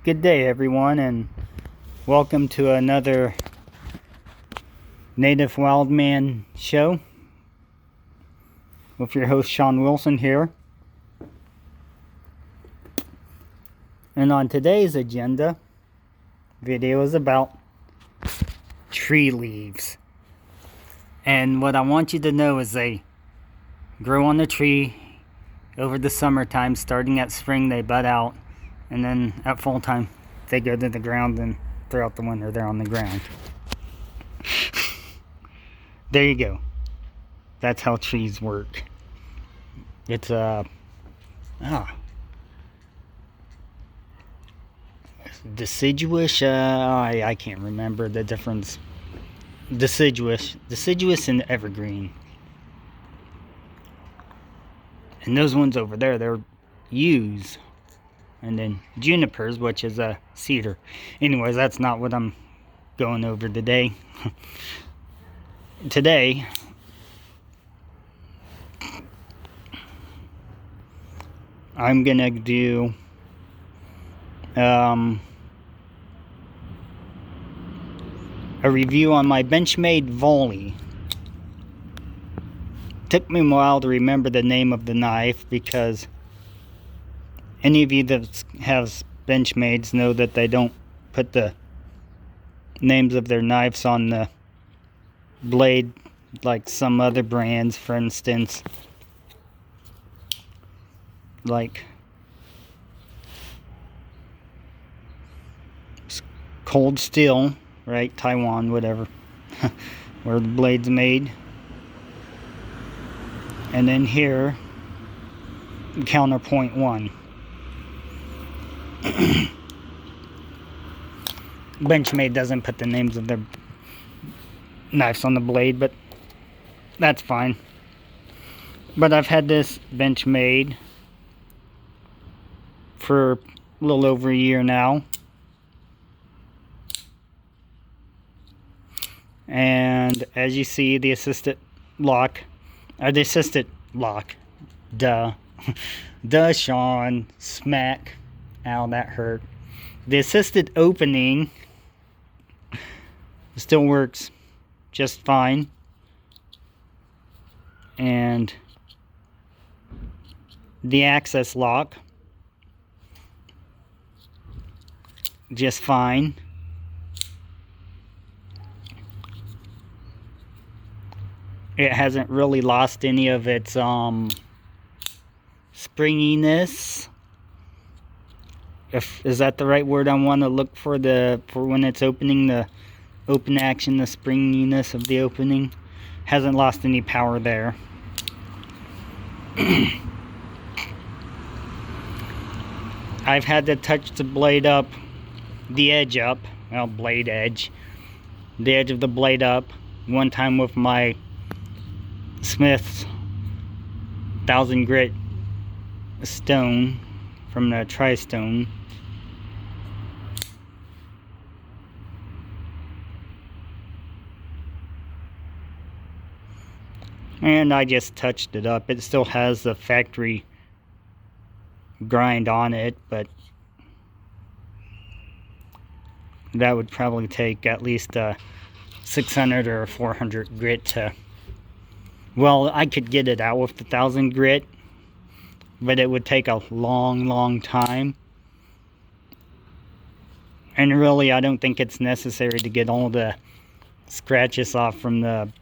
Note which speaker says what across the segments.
Speaker 1: Good day, everyone, and welcome to another Native Wildman show with your host Sean Wilson here. And on today's agenda, video is about tree leaves. And what I want you to know is they grow on the tree over the summertime. Starting at spring, they bud out. And then at fall time, they go to the ground, and throughout the winter, they're on the ground. There you go. That's how trees work. It's deciduous. I can't remember the difference. Deciduous and evergreen. And those ones over there, they're yews. And then junipers, which is a cedar. Anyways, that's not what I'm going over today. Today, I'm gonna do a review on my Benchmade Volli. Took me a while to remember the name of the knife, because any of you that have Benchmades know that they don't put the names of their knives on the blade like some other brands. For instance, like Cold Steel, right? Taiwan, whatever, where the blade's made. And then here, Counterpoint 1. Benchmade doesn't put the names of their knives on the blade, but that's fine. But I've had this Benchmade for a little over a year now, and as you see, the assisted lock, duh, Sean, smack. Ow, that hurt. The assisted opening still works just fine. And the access lock, just fine. It hasn't really lost any of its springiness. Is that the right word I want to look for when it's opening, the open action, the springiness of the opening? Hasn't lost any power there. I've had to touch the blade up, the edge up, well, blade edge, the edge of the blade up one time with my Smith's 1000 grit stone from the Tri-Stone. And I just touched it up. It still has the factory grind on it, but that would probably take at least a 600 or 400 grit to... Well, I could get it out with the 1000 grit, but it would take a long time. And really, I don't think it's necessary to get all the scratches off from the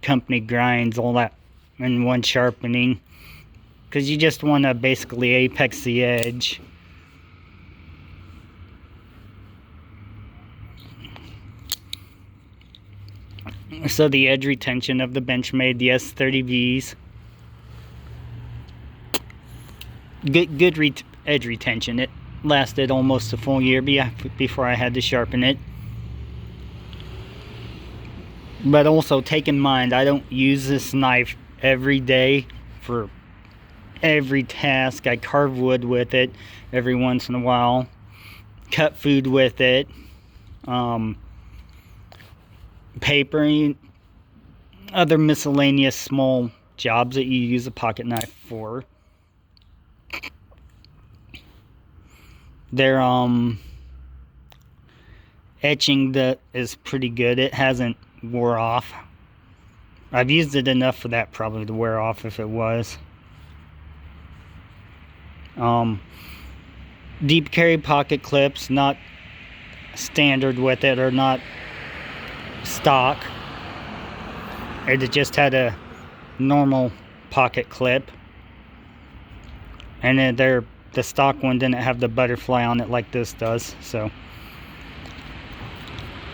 Speaker 1: company grinds, all that in one sharpening, because you just want to basically apex the edge. So the edge retention of the Benchmade, the S30Vs, good edge retention. It lasted almost a full year before I had to sharpen it. But also take in mind, I don't use this knife every day for every task. I carve wood with it every once in a while, cut food with it, papering, other miscellaneous small jobs that you use a pocket knife for. Their etching that is pretty good. It hasn't wore off. I've used it enough for that probably to wear off if it was. Deep carry pocket clips, not standard with it, or not stock. It just had a normal pocket clip, and then the stock one didn't have the butterfly on it like this does. So,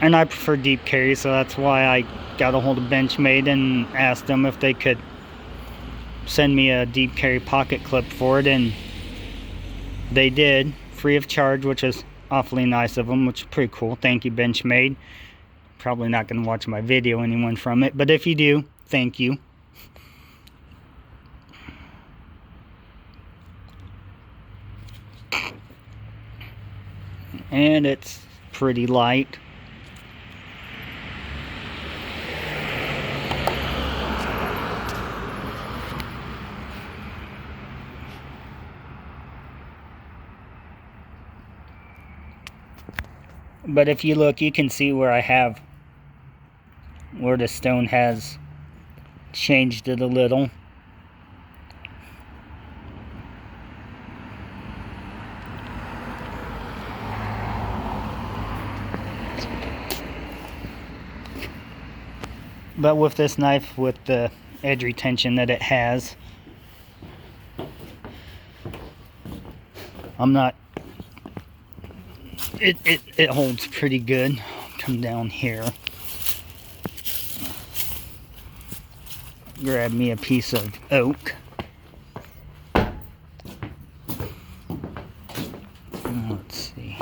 Speaker 1: and I prefer deep carry, so that's why I got a hold of Benchmade and asked them if they could send me a deep carry pocket clip for it, and they did, free of charge, which is awfully nice of them, which is pretty cool. Thank you, Benchmade. Probably not going to watch my video, anyone from it, but if you do, thank you. And it's pretty light. But if you look, you can see where where the stone has changed it a little. But with this knife, with the edge retention that it has, it holds pretty good. Come down here, grab me a piece of oak. Let's see.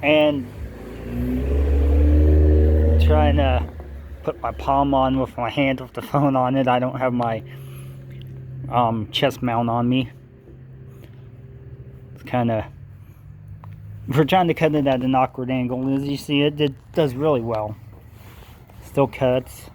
Speaker 1: And trying to put my palm on with my hand with the phone on it. I don't have my chest mount on me. It's kind of, we're trying to cut it at an awkward angle. As you see, it does really well. Still cuts.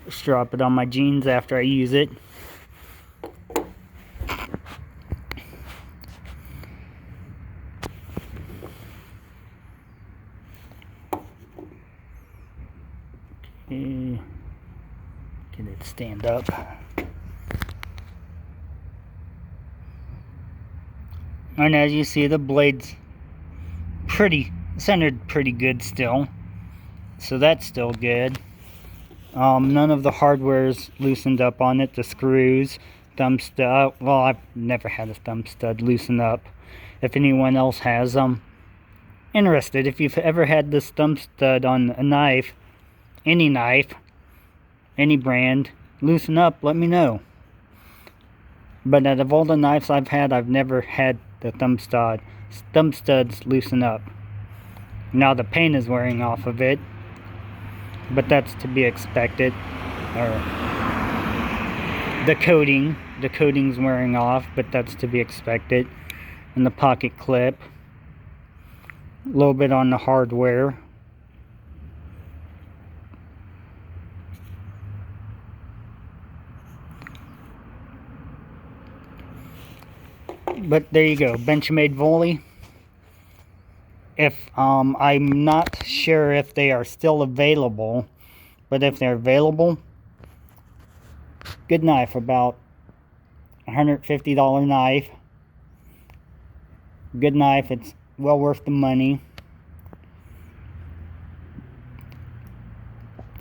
Speaker 1: Just drop it on my jeans after I use it. Okay. Get it stand up. And as you see, the blade's centered pretty good still. So that's still good. None of the hardware's loosened up on it. The screws, thumb stud. Well, I've never had a thumb stud loosen up. If anyone else has, interested. If you've ever had this thumb stud on a knife, any brand, loosen up, let me know. But out of all the knives I've had, I've never had the thumb studs loosen up. Now the paint is wearing off of it, but that's to be expected. Or the coating's wearing off, but that's to be expected. And the pocket clip, a little bit on the hardware. But there you go, Benchmade Volli. if I'm not sure if they are still available, but if they're available, good knife, about $150 knife. Good knife, it's well worth the money.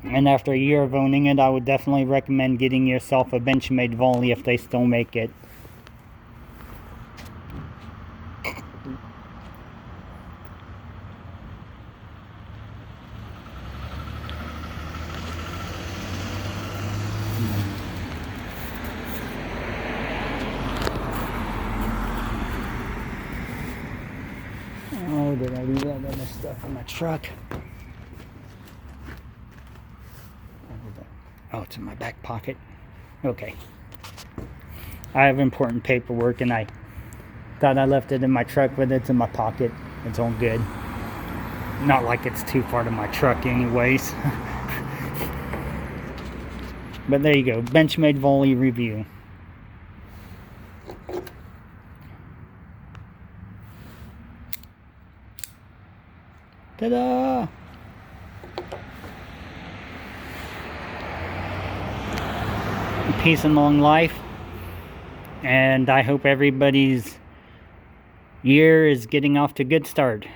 Speaker 1: And after a year of owning it, I would definitely recommend getting yourself a Benchmade Volli if they still make it. Oh, did I leave that other stuff in my truck? Oh, it's in my back pocket. Okay. I have important paperwork and I thought I left it in my truck, but it's in my pocket. It's all good. Not like it's too far to my truck anyways. But there you go. Benchmade Volli review. Ta-da! Peace and long life. And I hope everybody's year is getting off to a good start.